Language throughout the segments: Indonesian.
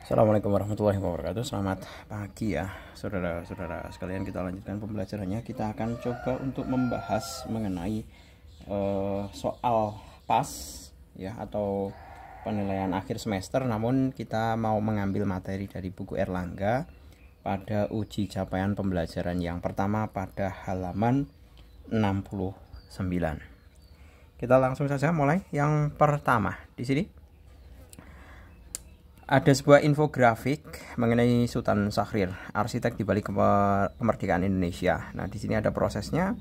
Assalamualaikum warahmatullahi wabarakatuh. Selamat pagi ya saudara-saudara sekalian. Kita lanjutkan pembelajarannya. Kita akan coba untuk membahas mengenai soal PAS ya, atau penilaian akhir semester. Namun kita mau mengambil materi dari buku Erlangga pada uji capaian pembelajaran yang pertama pada halaman 69. Kita langsung saja mulai. Yang pertama di sini ada sebuah infografik mengenai Sultan Syahrir, arsitek di balik kemerdekaan Indonesia. Nah, di sini ada prosesnya.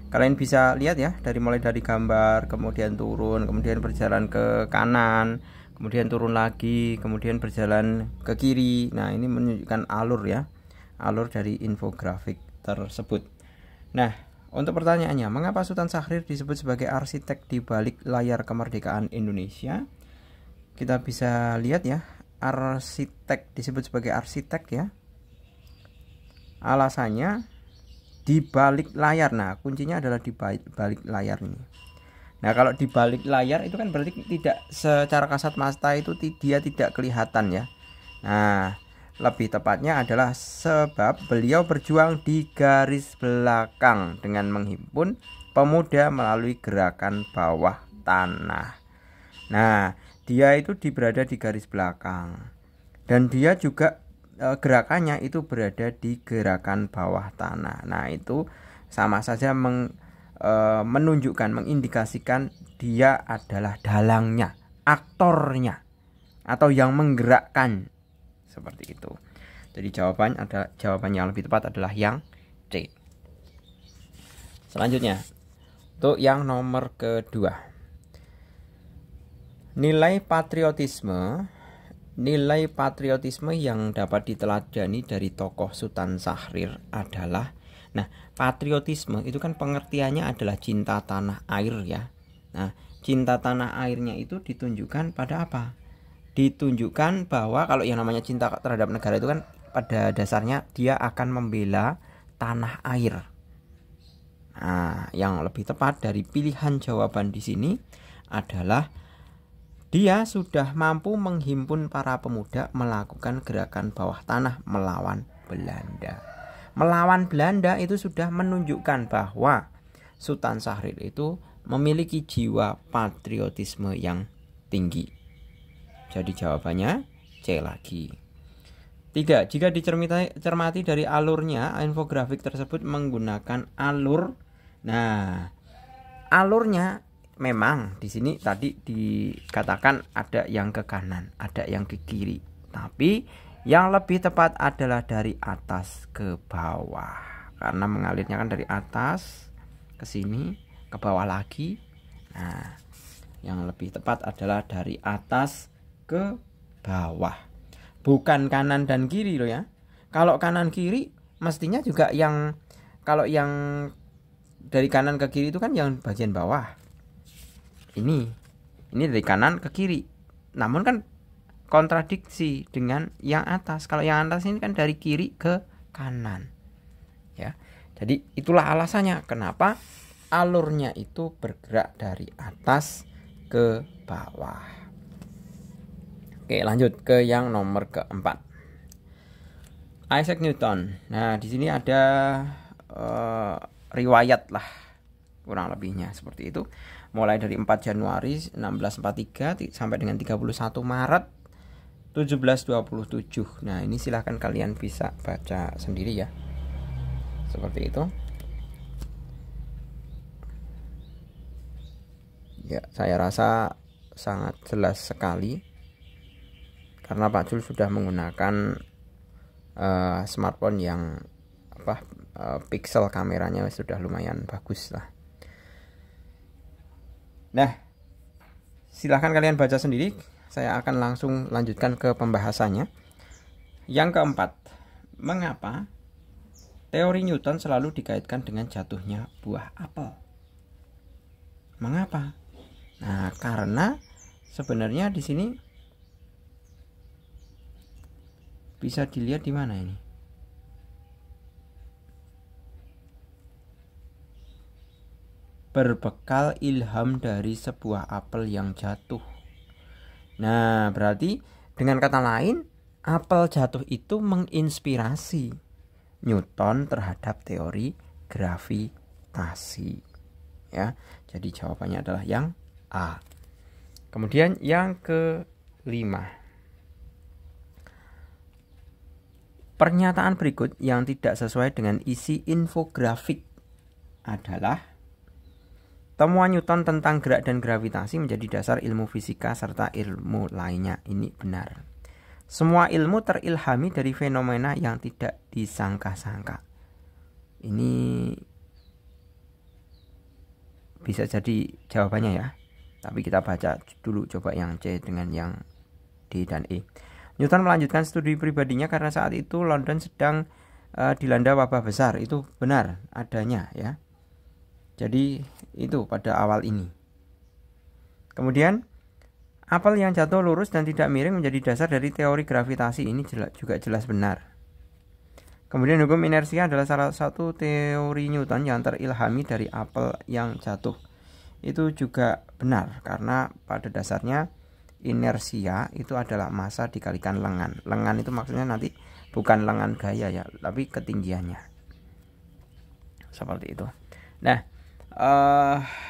Kalian bisa lihat ya, mulai dari gambar, kemudian turun, kemudian berjalan ke kanan, kemudian turun lagi, kemudian berjalan ke kiri. Nah, ini menunjukkan alur ya, alur dari infografik tersebut. Nah, untuk pertanyaannya, mengapa Sultan Syahrir disebut sebagai arsitek di balik layar kemerdekaan Indonesia? Kita bisa lihat ya, arsitek disebut sebagai arsitek ya. Alasannya di balik layar. Nah, kuncinya adalah di balik layar ini. Nah, kalau di balik layar itu kan berarti tidak secara kasat mata itu dia tidak kelihatan ya. Nah, lebih tepatnya adalah sebab beliau berjuang di garis belakang dengan menghimpun pemuda melalui gerakan bawah tanah. Nah, dia itu berada di garis belakang, dan dia juga gerakannya itu berada di gerakan bawah tanah. Nah, itu sama saja menunjukkan, mengindikasikan dia adalah dalangnya, aktornya, atau yang menggerakkan, seperti itu. Jadi jawaban yang lebih tepat adalah yang C. Selanjutnya, untuk yang nomor kedua, nilai patriotisme yang dapat diteladani dari tokoh Sultan Syahrir adalah, nah, patriotisme itu kan pengertiannya adalah cinta tanah air ya. Nah, cinta tanah airnya itu ditunjukkan pada apa? Ditunjukkan bahwa kalau yang namanya cinta terhadap negara itu kan pada dasarnya dia akan membela tanah air. Nah, yang lebih tepat dari pilihan jawaban di sini adalah dia sudah mampu menghimpun para pemuda melakukan gerakan bawah tanah melawan Belanda. Melawan Belanda itu sudah menunjukkan bahwa Sultan Syahrir itu memiliki jiwa patriotisme yang tinggi. Jadi jawabannya C lagi. 3. Jika dicermati dari alurnya, infografik tersebut menggunakan alur. Nah, alurnya memang di sini tadi dikatakan ada yang ke kanan, ada yang ke kiri. Tapi yang lebih tepat adalah dari atas ke bawah. Karena mengalirnya kan dari atas ke sini, ke bawah lagi. Nah, yang lebih tepat adalah dari atas ke bawah. Bukan kanan dan kiri loh ya. Kalau kanan kiri mestinya juga kalau yang dari kanan ke kiri itu kan yang bagian bawah. Ini dari kanan ke kiri. Namun kan kontradiksi dengan yang atas. Kalau yang atas ini kan dari kiri ke kanan. Ya. Jadi itulah alasannya kenapa alurnya itu bergerak dari atas ke bawah. Oke, lanjut ke yang nomor keempat. Isaac Newton. Nah, di sini ada riwayat lah, kurang lebihnya seperti itu. Mulai dari 4 Januari 1643 sampai dengan 31 Maret 1727. Nah, ini silahkan kalian bisa baca sendiri ya. Seperti itu. Ya, saya rasa sangat jelas sekali karena Pak Jul sudah menggunakan smartphone yang pixel kameranya sudah lumayan bagus lah. Nah, silahkan kalian baca sendiri. Saya akan langsung lanjutkan ke pembahasannya. Yang keempat, mengapa teori Newton selalu dikaitkan dengan jatuhnya buah apel? Mengapa? Nah, karena sebenarnya di sini bisa dilihat di mana ini. Berbekal ilham dari sebuah apel yang jatuh. Nah, berarti dengan kata lain, apel jatuh itu menginspirasi Newton terhadap teori gravitasi. Ya, jadi jawabannya adalah yang A. Kemudian yang kelima. Pernyataan berikut yang tidak sesuai dengan isi infografik adalah: temuan Newton tentang gerak dan gravitasi menjadi dasar ilmu fisika serta ilmu lainnya. Ini benar. Semua ilmu terilhami dari fenomena yang tidak disangka-sangka. Ini bisa jadi jawabannya ya. Tapi kita baca dulu coba yang C dengan yang D dan E. Newton melanjutkan studi pribadinya karena saat itu London sedang dilanda wabah besar. Itu benar adanya ya. Jadi itu pada awal ini. Kemudian apel yang jatuh lurus dan tidak miring menjadi dasar dari teori gravitasi. Ini juga jelas benar. Kemudian hukum inersia adalah salah satu teori Newton yang terilhami dari apel yang jatuh. Itu juga benar karena pada dasarnya inersia itu adalah massa dikalikan lengan. Lengan itu maksudnya nanti bukan lengan gaya ya, tapi ketinggiannya. Seperti itu. Nah,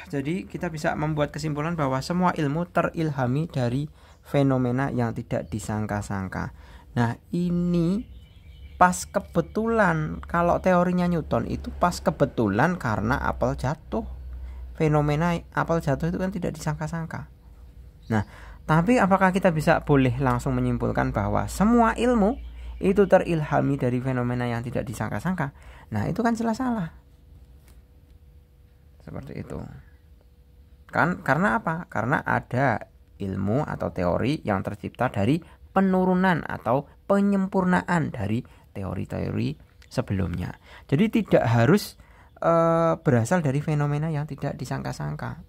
jadi kita bisa membuat kesimpulan bahwa semua ilmu terilhami dari fenomena yang tidak disangka-sangka. Nah, ini pas kebetulan. Kalau teorinya Newton itu pas kebetulan karena apel jatuh. Fenomena apel jatuh itu kan tidak disangka-sangka. Nah, tapi apakah kita boleh langsung menyimpulkan bahwa semua ilmu itu terilhami dari fenomena yang tidak disangka-sangka? Nah, itu kan jelas salah. Seperti itu. Kan karena apa? Karena ada ilmu atau teori yang tercipta dari penurunan atau penyempurnaan dari teori-teori sebelumnya. Jadi tidak harus berasal dari fenomena yang tidak disangka-sangka.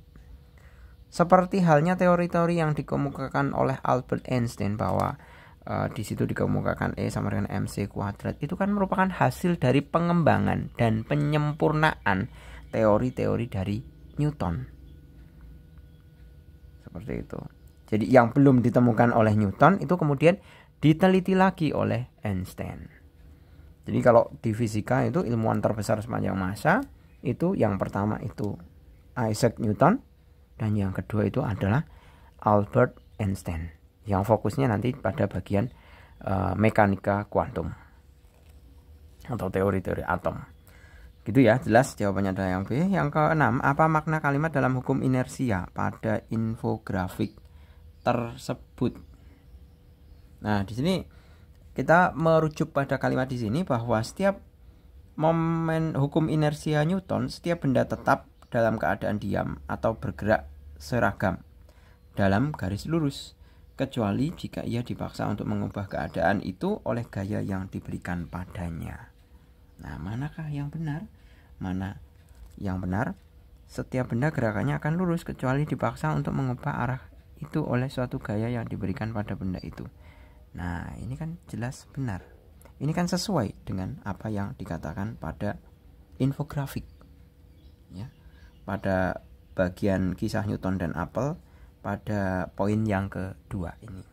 Seperti halnya teori-teori yang dikemukakan oleh Albert Einstein bahwa di situ dikemukakan E sama dengan mc kuadrat. Itu kan merupakan hasil dari pengembangan dan penyempurnaan teori-teori dari Newton. Seperti itu. Jadi yang belum ditemukan oleh Newton itu kemudian diteliti lagi oleh Einstein. Jadi kalau di fisika itu ilmuwan terbesar sepanjang masa itu yang pertama itu Isaac Newton dan yang kedua itu adalah Albert Einstein yang fokusnya nanti pada bagian mekanika kuantum atau teori-teori atom. Gitu ya, jelas jawabannya adalah yang B. Yang keenam, apa makna kalimat dalam hukum inersia pada infografik tersebut? Nah, di sini kita merujuk pada kalimat di sini bahwa setiap momen hukum inersia Newton, setiap benda tetap dalam keadaan diam atau bergerak seragam dalam garis lurus, kecuali jika ia dipaksa untuk mengubah keadaan itu oleh gaya yang diberikan padanya. Nah, manakah yang benar? Mana yang benar? Setiap benda gerakannya akan lurus kecuali dipaksa untuk mengubah arah itu oleh suatu gaya yang diberikan pada benda itu. Nah, ini kan jelas benar. Ini kan sesuai dengan apa yang dikatakan pada infografik. Ya. Pada bagian kisah Newton dan apel pada poin yang kedua ini.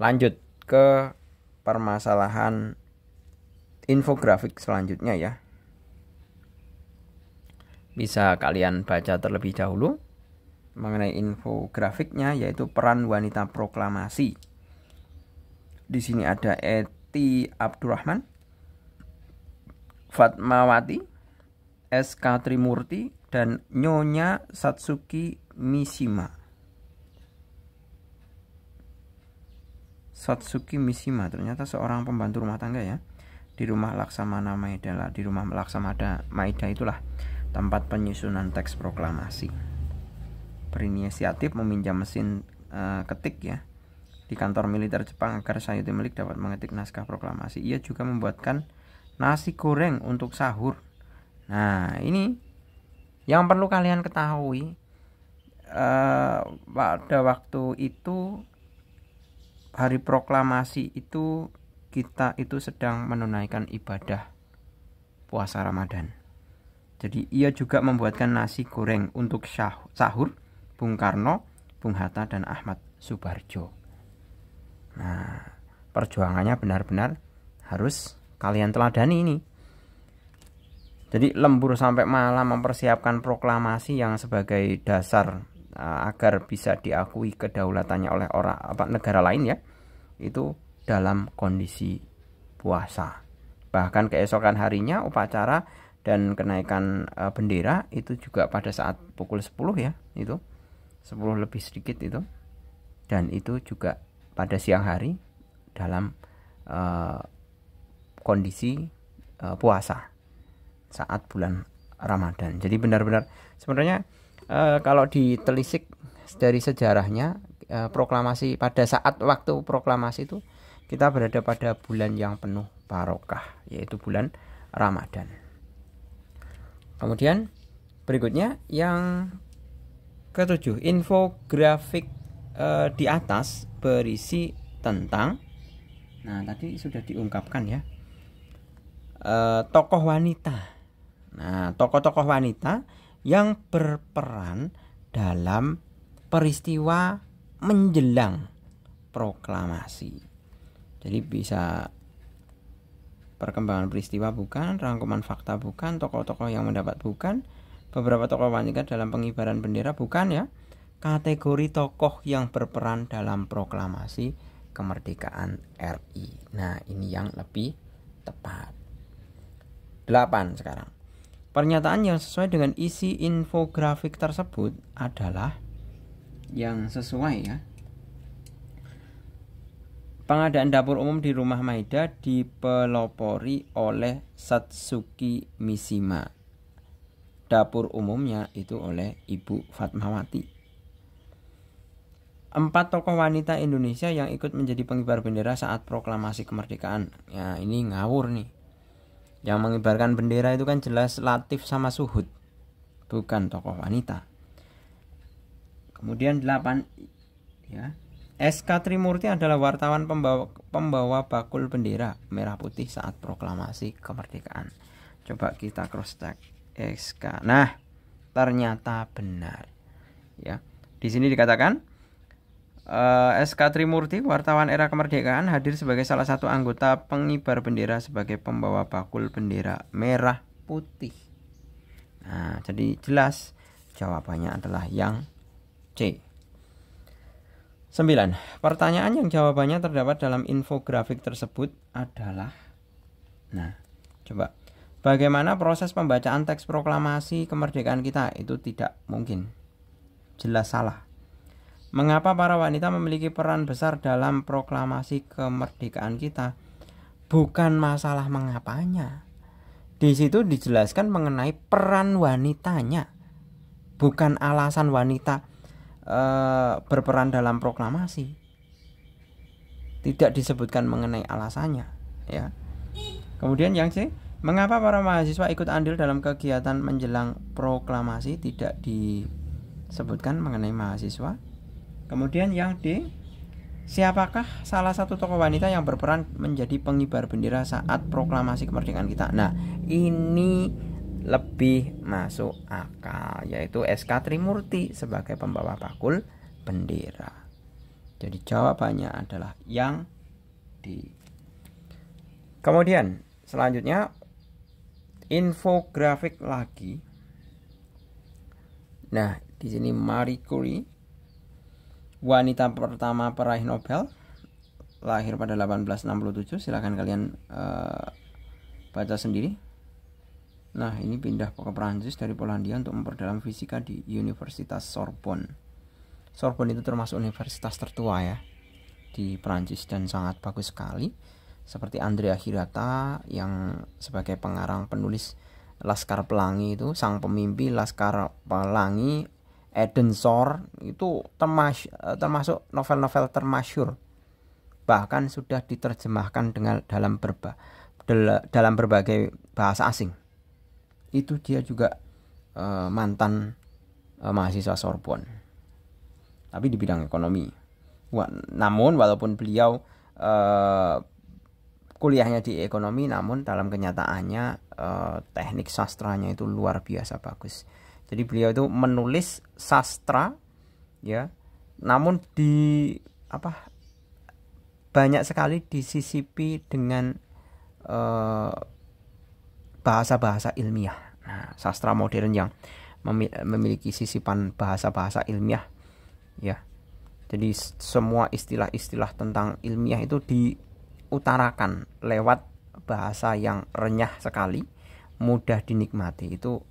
Lanjut ke permasalahan infografik selanjutnya ya. Bisa kalian baca terlebih dahulu mengenai infografiknya, yaitu peran wanita proklamasi. Di sini ada Eti Abdurrahman, Fatmawati, S.K. Trimurti, dan Nyonya Satsuki Mishima. Satsuki Mishima ternyata seorang pembantu rumah tangga ya. Di rumah Laksamana Maeda, di rumah Laksamana Maeda itulah tempat penyusunan teks proklamasi. Berinisiatif meminjam mesin ketik ya di kantor militer Jepang agar Sayuti Melik dapat mengetik naskah proklamasi. Ia juga membuatkan nasi goreng untuk sahur. Nah, ini yang perlu kalian ketahui. Pada waktu itu hari proklamasi itu kita itu sedang menunaikan ibadah puasa Ramadan. Jadi ia juga membuatkan nasi goreng untuk sahur Bung Karno, Bung Hatta, dan Ahmad Subarjo. Nah, perjuangannya benar-benar harus kalian teladani ini. Jadi lembur sampai malam mempersiapkan proklamasi yang sebagai dasar agar bisa diakui kedaulatannya oleh negara lain ya, itu dalam kondisi puasa. Bahkan keesokan harinya upacara dan kenaikan bendera itu juga pada saat pukul 10 ya, itu 10 lebih sedikit itu, dan itu juga pada siang hari dalam kondisi puasa saat bulan Ramadan. Jadi benar-benar sebenarnya kalau ditelisik dari sejarahnya, proklamasi pada saat waktu proklamasi itu kita berada pada bulan yang penuh barokah, yaitu bulan Ramadan. Kemudian berikutnya yang ketujuh, infografik di atas berisi tentang, nah tadi sudah diungkapkan ya, tokoh wanita. Nah, tokoh-tokoh wanita yang berperan dalam peristiwa menjelang proklamasi. Jadi bisa perkembangan peristiwa bukan, rangkuman fakta bukan, tokoh-tokoh yang mendapat bukan, beberapa tokoh wanita dalam pengibaran bendera bukan ya, kategori tokoh yang berperan dalam proklamasi kemerdekaan RI. Nah, ini yang lebih tepat. 8 sekarang. Pernyataan yang sesuai dengan isi infografik tersebut adalah yang sesuai ya. Pengadaan dapur umum di Rumah Maida dipelopori oleh Satsuki Mishima. Dapur umumnya itu oleh Ibu Fatmawati. 4 tokoh wanita Indonesia yang ikut menjadi pengibar bendera saat proklamasi kemerdekaan. Ya, ini ngawur nih. Yang mengibarkan bendera itu kan jelas Latif sama Suhud, bukan tokoh wanita. Kemudian 8 ya. SK Trimurti adalah wartawan pembawa bakul bendera merah putih saat proklamasi kemerdekaan. Coba kita cross check SK. Nah, ternyata benar. Ya. Di sini dikatakan SK Trimurti, wartawan era kemerdekaan, hadir sebagai salah satu anggota pengibar bendera sebagai pembawa bakul bendera merah putih. Nah, jadi jelas jawabannya adalah yang C. 9. Pertanyaan yang jawabannya terdapat dalam infografik tersebut adalah, nah, coba, bagaimana proses pembacaan teks proklamasi kemerdekaan kita? Itu tidak mungkin. Jelas salah. Mengapa para wanita memiliki peran besar dalam proklamasi kemerdekaan kita? Bukan masalah mengapanya. Di situ dijelaskan mengenai peran wanitanya, bukan alasan wanita berperan dalam proklamasi. Tidak disebutkan mengenai alasannya, ya. Kemudian yang C, mengapa para mahasiswa ikut andil dalam kegiatan menjelang proklamasi? Tidak disebutkan mengenai mahasiswa. Kemudian yang D, siapakah salah satu tokoh wanita yang berperan menjadi pengibar bendera saat proklamasi kemerdekaan kita? Nah, ini lebih masuk akal, yaitu SK Trimurti sebagai pembawa bakul bendera. Jadi jawabannya adalah yang D. Kemudian selanjutnya infografik lagi. Nah, di sini Marie Curie, wanita pertama peraih Nobel, lahir pada 1867. Silahkan kalian baca sendiri. Nah, ini pindah ke Perancis dari Polandia untuk memperdalam fisika di Universitas Sorbonne. Sorbonne itu termasuk universitas tertua ya di Perancis dan sangat bagus sekali. Seperti Andrea Hirata yang sebagai pengarang penulis Laskar Pelangi itu, sang pemimpi Laskar Pelangi, Edensor itu termasuk novel-novel termasyhur. Bahkan sudah diterjemahkan dalam berbagai bahasa asing. Itu dia juga mantan mahasiswa Sorbonne, tapi di bidang ekonomi. Namun walaupun beliau kuliahnya di ekonomi, namun dalam kenyataannya teknik sastranya itu luar biasa bagus. Jadi beliau itu menulis sastra ya, namun banyak sekali disisipi dengan bahasa-bahasa ilmiah. Nah, sastra modern yang memiliki sisipan bahasa-bahasa ilmiah ya. Jadi semua istilah-istilah tentang ilmiah itu diutarakan lewat bahasa yang renyah sekali, mudah dinikmati. Itu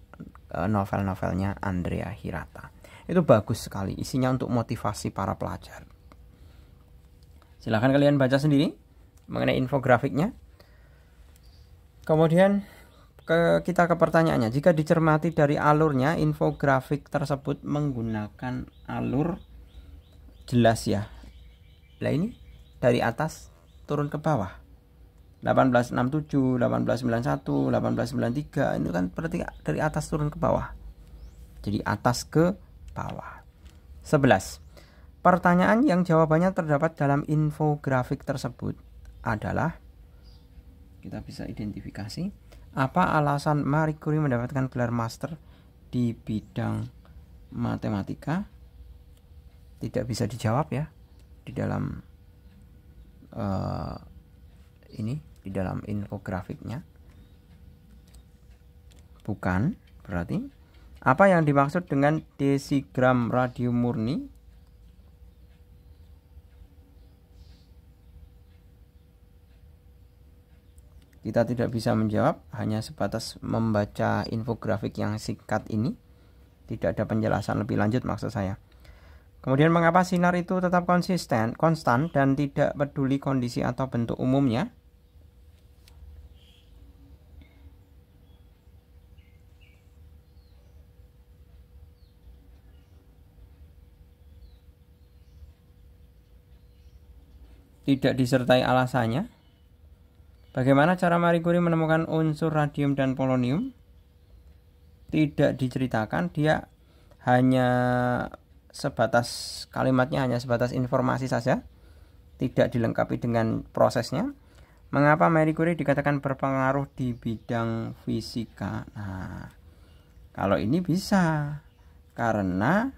novel-novelnya Andrea Hirata. Itu bagus sekali, isinya untuk motivasi para pelajar. Silahkan kalian baca sendiri mengenai infografiknya. Kemudian kita ke pertanyaannya. Jika dicermati dari alurnya, infografik tersebut menggunakan alur jelas ya. Nah ini dari atas turun ke bawah. 1867, 1891, 1893 ini kan berarti dari atas turun ke bawah. Jadi atas ke bawah. 11. Pertanyaan yang jawabannya terdapat dalam infografik tersebut adalah, kita bisa identifikasi, apa alasan Marie Curie mendapatkan gelar master di bidang matematika? Tidak bisa dijawab ya di dalam di dalam infografiknya. Bukan, berarti apa yang dimaksud dengan desigram radium murni? Kita tidak bisa menjawab, hanya sebatas membaca infografik yang singkat ini. Tidak ada penjelasan lebih lanjut maksud saya. Kemudian mengapa sinar itu tetap konstan dan tidak peduli kondisi atau bentuk umumnya? Tidak disertai alasannya. Bagaimana cara Marie Curie menemukan unsur radium dan polonium? Tidak diceritakan, dia hanya sebatas kalimatnya hanya sebatas informasi saja, tidak dilengkapi dengan prosesnya. Mengapa Marie Curie dikatakan berpengaruh di bidang fisika? Nah, kalau ini bisa karena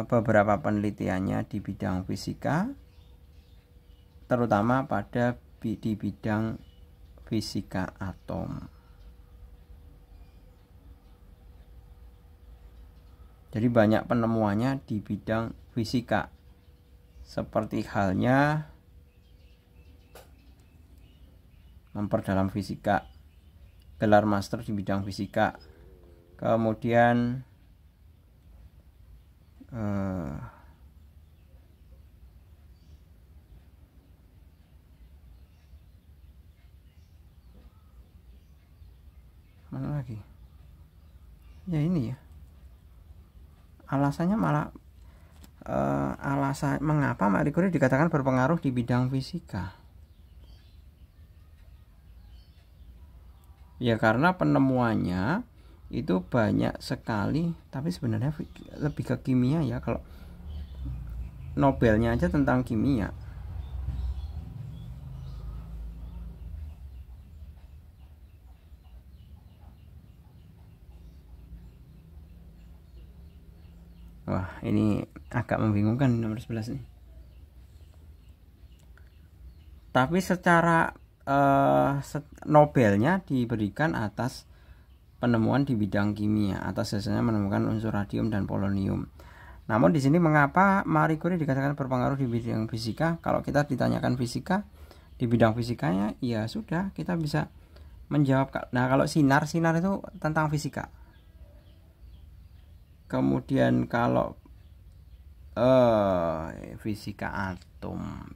beberapa penelitiannya di bidang fisika, terutama di bidang fisika atom. Jadi banyak penemuannya di bidang fisika. Seperti halnya memperdalam fisika, gelar master di bidang fisika. Kemudian mana lagi? Ya ini ya. Alasannya malah alasan mengapa Marie Curie dikatakan berpengaruh di bidang fisika. Ya karena penemuannya itu banyak sekali, tapi sebenarnya lebih ke kimia ya. Kalau Nobelnya aja tentang kimia. Wah, ini agak membingungkan nomor 11 nih. Tapi secara Nobelnya diberikan atas penemuan di bidang kimia, atas hasilnya menemukan unsur radium dan polonium. Namun di sini mengapa Marie Curie dikatakan berpengaruh di bidang fisika? Kalau kita ditanyakan fisika di bidang fisikanya, ya sudah kita bisa menjawab. Nah, kalau sinar itu tentang fisika. Kemudian kalau fisika atom,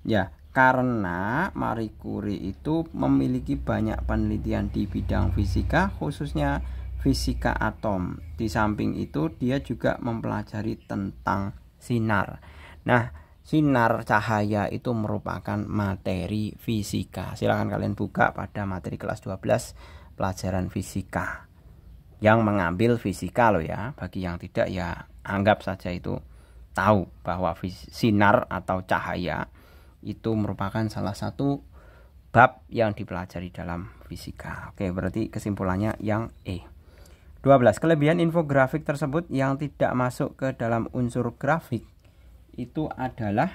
ya karena Marie Curie itu memiliki banyak penelitian di bidang fisika, khususnya fisika atom. Di samping itu dia juga mempelajari tentang sinar. Nah, sinar cahaya itu merupakan materi fisika. Silakan kalian buka pada materi kelas 12 pelajaran fisika yang mengambil fisika loh ya. Bagi yang tidak ya anggap saja itu tahu bahwa sinar atau cahaya itu merupakan salah satu bab yang dipelajari dalam fisika. Oke, berarti kesimpulannya yang E. 12. Kelebihan infografik tersebut yang tidak masuk ke dalam unsur grafik itu adalah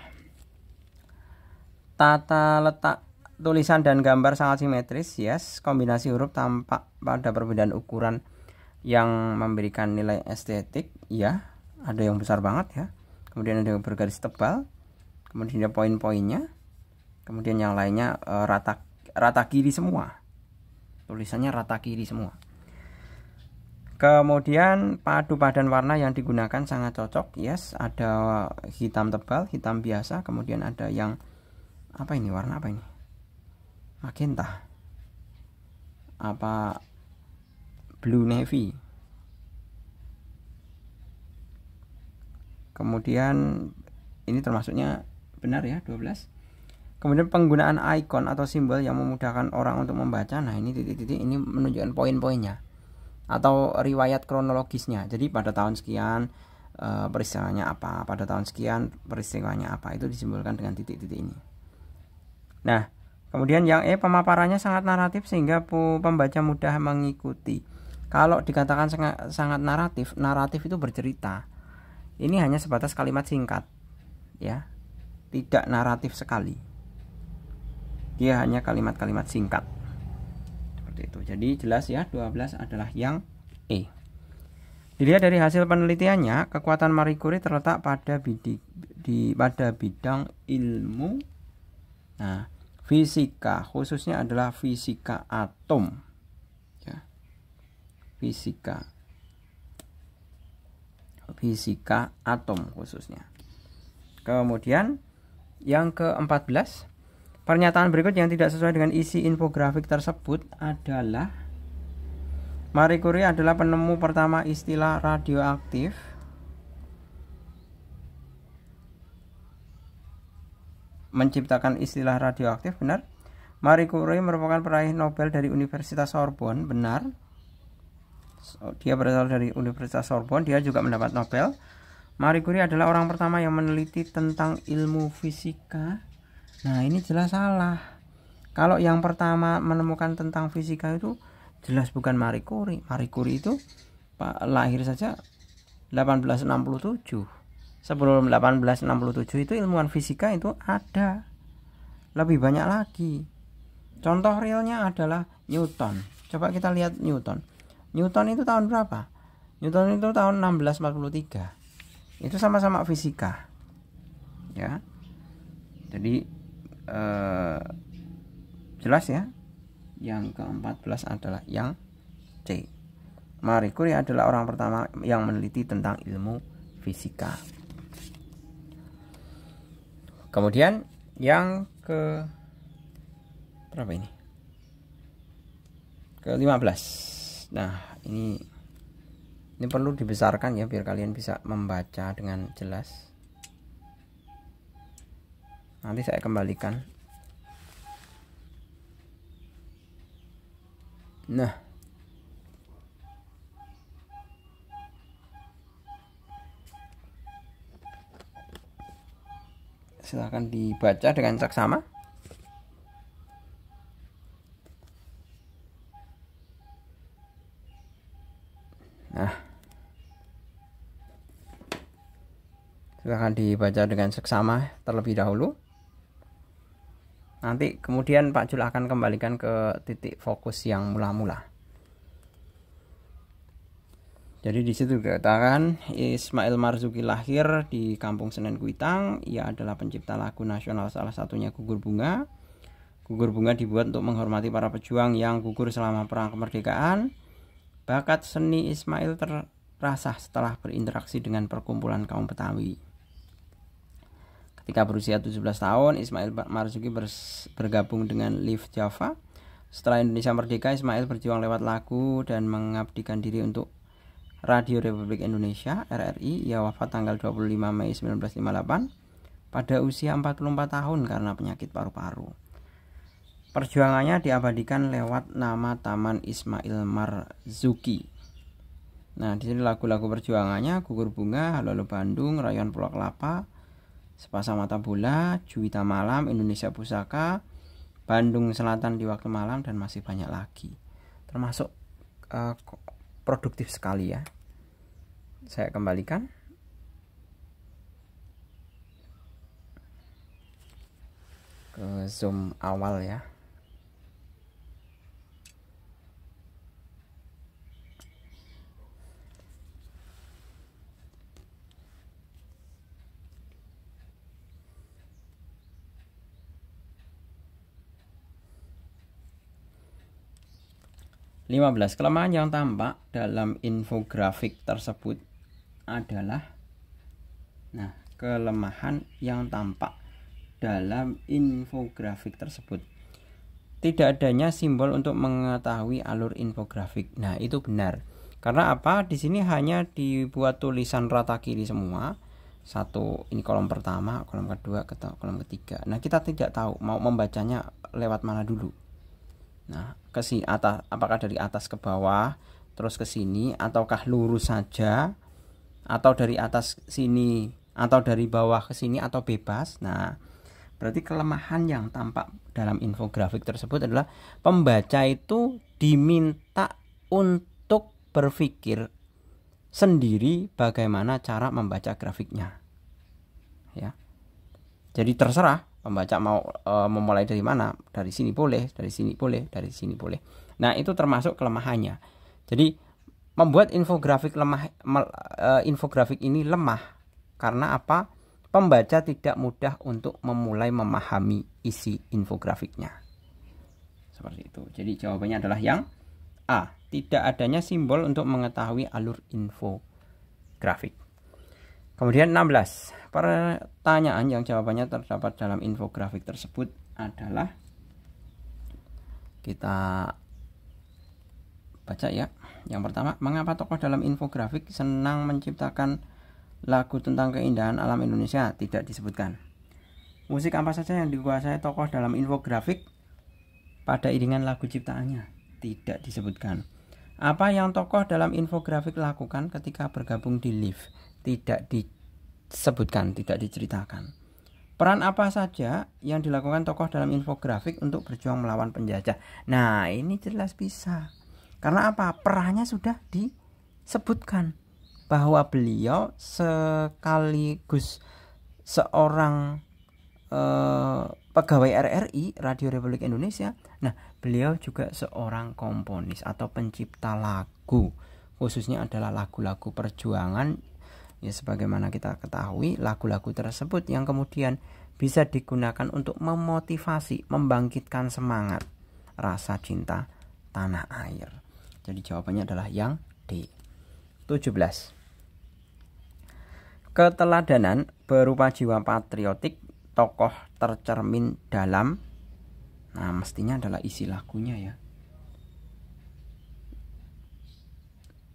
Tata letak tulisan dan gambar sangat simetris, yes. Kombinasi huruf tampak pada perbedaan ukuran yang memberikan nilai estetik, ya. Ada yang besar banget ya. Kemudian ada yang bergaris tebal. Kemudian ada poin-poinnya. Kemudian yang lainnya rata kiri semua. Tulisannya rata kiri semua. Kemudian padu padan warna yang digunakan sangat cocok, yes. Ada hitam tebal, hitam biasa, kemudian ada yang apa ini, warna apa ini? Magenta. Apa blue navy. Kemudian ini termasuknya benar ya, 12. Kemudian penggunaan ikon atau simbol yang memudahkan orang untuk membaca. Nah, ini titik-titik ini menunjukkan poin-poinnya atau riwayat kronologisnya. Jadi pada tahun sekian peristiwanya apa, pada tahun sekian peristiwanya apa, itu disimbolkan dengan titik-titik ini. Nah, kemudian yang pemaparannya sangat naratif sehingga pembaca mudah mengikuti. Kalau dikatakan sangat naratif, naratif itu bercerita. Ini hanya sebatas kalimat singkat, ya, tidak naratif sekali. Dia hanya kalimat-kalimat singkat. Seperti itu. Jadi jelas ya, 12 adalah yang E. Dilihat dari hasil penelitiannya, kekuatan Marie Curie terletak pada bidang ilmu. Nah, fisika, khususnya adalah fisika atom. Ya. Fisika atom khususnya. Kemudian yang ke-14, pernyataan berikut yang tidak sesuai dengan isi infografik tersebut adalah Marie Curie adalah penemu pertama istilah radioaktif. Menciptakan istilah radioaktif, benar. Marie Curie merupakan peraih Nobel dari Universitas Sorbonne, benar. Dia berasal dari Universitas Sorbonne, dia juga mendapat Nobel. Marie Curie adalah orang pertama yang meneliti tentang ilmu fisika. Nah, ini jelas salah. Kalau yang pertama menemukan tentang fisika itu jelas bukan Marie Curie. Marie Curie itu lahir saja 1867. Sebelum 1867 itu ilmuwan fisika itu ada. Lebih banyak lagi. Contoh realnya adalah Newton. Coba kita lihat Newton. Newton itu tahun berapa? Newton itu tahun 1643. Itu sama-sama fisika. Ya. Jadi jelas ya. Yang ke-14 adalah yang C. Marie Curie adalah orang pertama yang meneliti tentang ilmu fisika. Kemudian yang ke berapa ini? Ke-15. Nah, ini perlu dibesarkan ya biar kalian bisa membaca dengan jelas. Nanti saya kembalikan. Nah, silahkan dibaca dengan seksama. Nah, silahkan dibaca dengan seksama terlebih dahulu. Nanti kemudian Pak Jul akan kembalikan ke titik fokus yang mula-mula. Jadi di situ dikatakan Ismail Marzuki lahir di Kampung Senen Kuitang. Ia adalah pencipta lagu nasional, salah satunya Gugur Bunga. Gugur Bunga dibuat untuk menghormati para pejuang yang gugur selama perang kemerdekaan. Bakat seni Ismail terasah setelah berinteraksi dengan perkumpulan kaum Betawi. Ketika berusia 17 tahun, Ismail Marzuki bergabung dengan Live Java. Setelah Indonesia merdeka, Ismail berjuang lewat lagu dan mengabdikan diri untuk Radio Republik Indonesia (RRI). Ia wafat tanggal 25 Mei 1958 pada usia 44 tahun karena penyakit paru-paru. Perjuangannya diabadikan lewat nama Taman Ismail Marzuki. Nah, di sini lagu-lagu perjuangannya: Gugur Bunga, Halo Halo Bandung, Rayon Pulau Kelapa, Sepasang Mata Bola, Juwita Malam, Indonesia Pusaka, Bandung Selatan di Waktu Malam, dan masih banyak lagi. Termasuk produktif sekali ya. Saya kembalikan. ke zoom awal ya. Kelemahan yang tampak dalam infografik tersebut adalah, nah, kelemahan yang tampak dalam infografik tersebut tidak adanya simbol untuk mengetahui alur infografik. Nah, itu benar. Karena apa? Di sini hanya dibuat tulisan rata kiri semua. Satu, ini kolom pertama, kolom kedua, kolom ketiga. Nah, kita tidak tahu mau membacanya lewat mana dulu. Nah, ke sini atas, apakah dari atas ke bawah terus ke sini, ataukah lurus saja, atau dari atas sini, atau dari bawah ke sini, atau bebas. Nah, berarti kelemahan yang tampak dalam infografik tersebut adalah pembaca itu diminta untuk berpikir sendiri bagaimana cara membaca grafiknya. Ya. Jadi terserah pembaca mau memulai dari mana, dari sini boleh, dari sini boleh, dari sini boleh. Nah, itu termasuk kelemahannya. Jadi membuat infografik infografik ini lemah karena apa? Pembaca tidak mudah untuk memulai memahami isi infografiknya. Seperti itu. Jadi jawabannya adalah yang A, tidak adanya simbol untuk mengetahui alur infografik. Kemudian 16. Pertanyaan yang jawabannya terdapat dalam infografik tersebut adalah, kita baca ya. Yang pertama, mengapa tokoh dalam infografik senang menciptakan lagu tentang keindahan alam Indonesia? Tidak disebutkan. Musik apa saja yang dikuasai tokoh dalam infografik pada iringan lagu ciptaannya? Tidak disebutkan. Apa yang tokoh dalam infografik lakukan ketika bergabung di lift? Tidak disebutkan, tidak diceritakan. Peran apa saja yang dilakukan tokoh dalam infografik untuk berjuang melawan penjajah? Nah, ini jelas bisa. Karena apa? Perannya sudah disebutkan, bahwa beliau sekaligus seorang pegawai RRI, Radio Republik Indonesia. Nah, beliau juga seorang komponis atau pencipta lagu, khususnya adalah lagu-lagu perjuangan. Ya, sebagaimana kita ketahui, lagu-lagu tersebut yang kemudian bisa digunakan untuk memotivasi, membangkitkan semangat, rasa cinta tanah air. Jadi jawabannya adalah yang D. 17. Keteladanan berupa jiwa patriotik tokoh tercermin dalam, nah, mestinya adalah isi lagunya ya.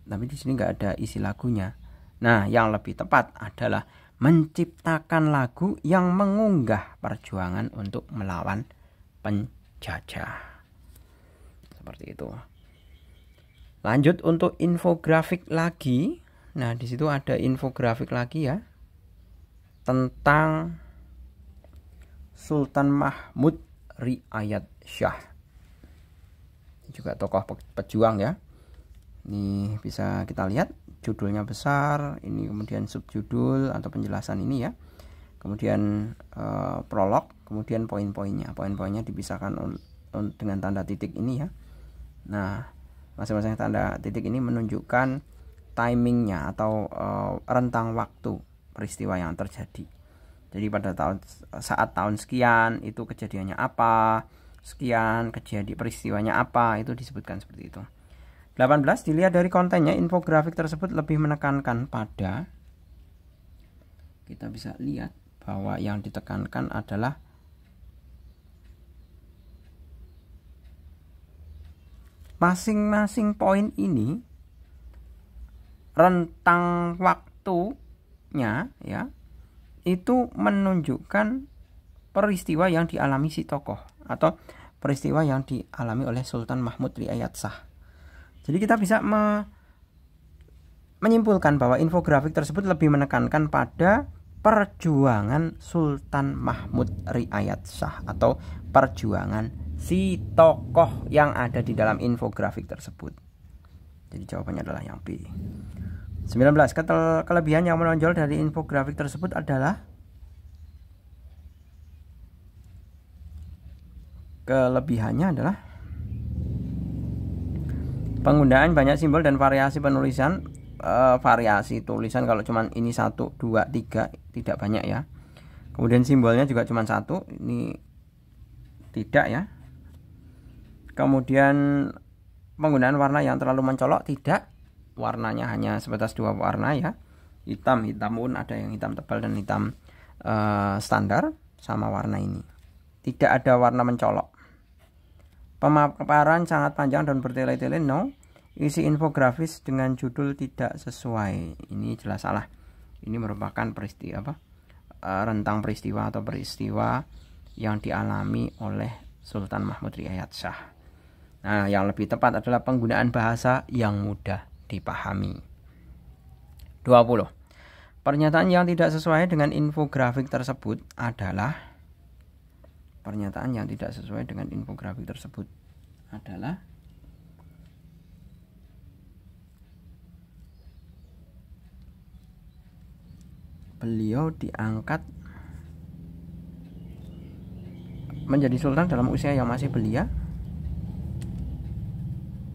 Tapi di sini nggak ada isi lagunya. Nah, yang lebih tepat adalah menciptakan lagu yang mengunggah perjuangan untuk melawan penjajah. Seperti itu. Lanjut untuk infografik lagi. Nah, di situ ada infografik lagi ya, tentang Sultan Mahmud Riayat Shah. Ini juga tokoh pejuang ya. Ini bisa kita lihat, judulnya besar, ini kemudian subjudul atau penjelasan ini ya. Kemudian prolog, kemudian poin-poinnya. Poin-poinnya dipisahkan dengan tanda titik ini ya. Nah, masing-masing tanda titik ini menunjukkan timingnya atau rentang waktu peristiwa yang terjadi. Jadi pada saat tahun sekian itu kejadiannya apa, sekian kejadian peristiwanya apa, itu disebutkan seperti itu. 18. Dilihat dari kontennya, infografik tersebut lebih menekankan pada, kita bisa lihat bahwa yang ditekankan adalah masing-masing poin ini rentang waktunya ya, itu menunjukkan peristiwa yang dialami si tokoh atau peristiwa yang dialami oleh Sultan Mahmud Riayat Shah. Jadi kita bisa menyimpulkan bahwa infografik tersebut lebih menekankan pada perjuangan Sultan Mahmud Riayat Shah atau perjuangan si tokoh yang ada di dalam infografik tersebut. Jadi jawabannya adalah yang B. 19. Kelebihan yang menonjol dari infografik tersebut adalah kelebihannya adalah penggunaan banyak simbol dan variasi penulisan. Variasi tulisan kalau cuman ini 1, 2, 3 tidak banyak ya. Kemudian simbolnya juga cuma 1, ini tidak ya. Kemudian penggunaan warna yang terlalu mencolok tidak, warnanya hanya sebatas 2 warna ya. Hitam pun ada yang hitam tebal dan hitam standar sama warna ini. Tidak ada warna mencolok. Pemaparan sangat panjang dan bertele-tele, no. Isi infografis dengan judul tidak sesuai, ini jelas salah. Ini merupakan peristiwa rentang peristiwa atau peristiwa yang dialami oleh Sultan Mahmud Riyad Shah. Nah, yang lebih tepat adalah penggunaan bahasa yang mudah dipahami. 20. Pernyataan yang tidak sesuai dengan infografik tersebut adalah beliau diangkat menjadi sultan dalam usia yang masih belia.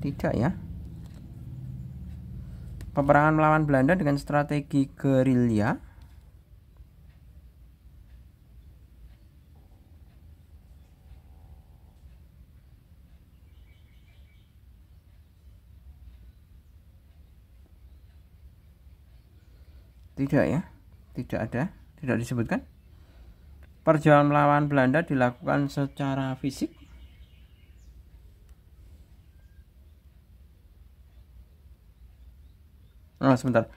Tidak ya. Peperangan melawan Belanda dengan strategi gerilya. Tidak ya. Tidak ada, tidak disebutkan. Perjuangan melawan Belanda dilakukan secara fisik. Nah, sebentar.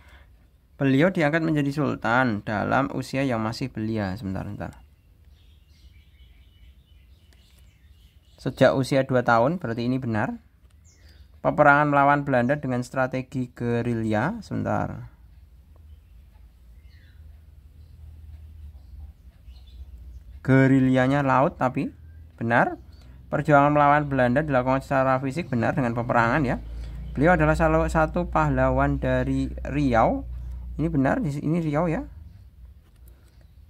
Beliau diangkat menjadi sultan dalam usia yang masih belia. Sebentar. Sejak usia 2 tahun, berarti ini benar. Peperangan melawan Belanda dengan strategi gerilya. Sebentar. Gerilyanya laut, tapi benar. Perjuangan melawan Belanda dilakukan secara fisik, benar, dengan peperangan ya. Beliau adalah salah satu pahlawan dari Riau. Ini benar, ini Riau ya.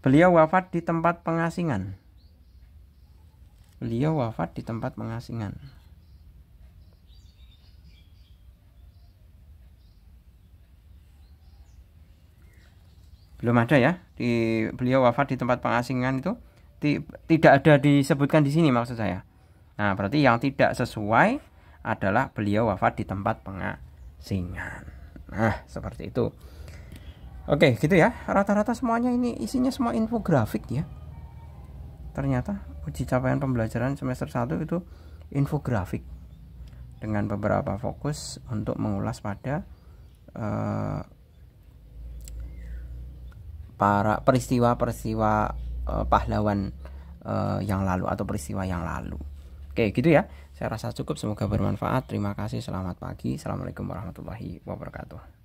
Beliau wafat di tempat pengasingan. Belum ada ya. Beliau wafat di tempat pengasingan itu tidak ada disebutkan di sini maksud saya. Nah, berarti yang tidak sesuai adalah beliau wafat di tempat pengasingan. Nah, seperti itu. Oke, gitu ya. Rata-rata semuanya ini isinya semua infografik ya. Ternyata uji capaian pembelajaran semester 1 itu infografik dengan beberapa fokus untuk mengulas pada para peristiwa-peristiwa pahlawan yang lalu atau peristiwa yang lalu. Oke, gitu ya. Saya rasa cukup, semoga bermanfaat. Terima kasih, selamat pagi. Assalamualaikum warahmatullahi wabarakatuh.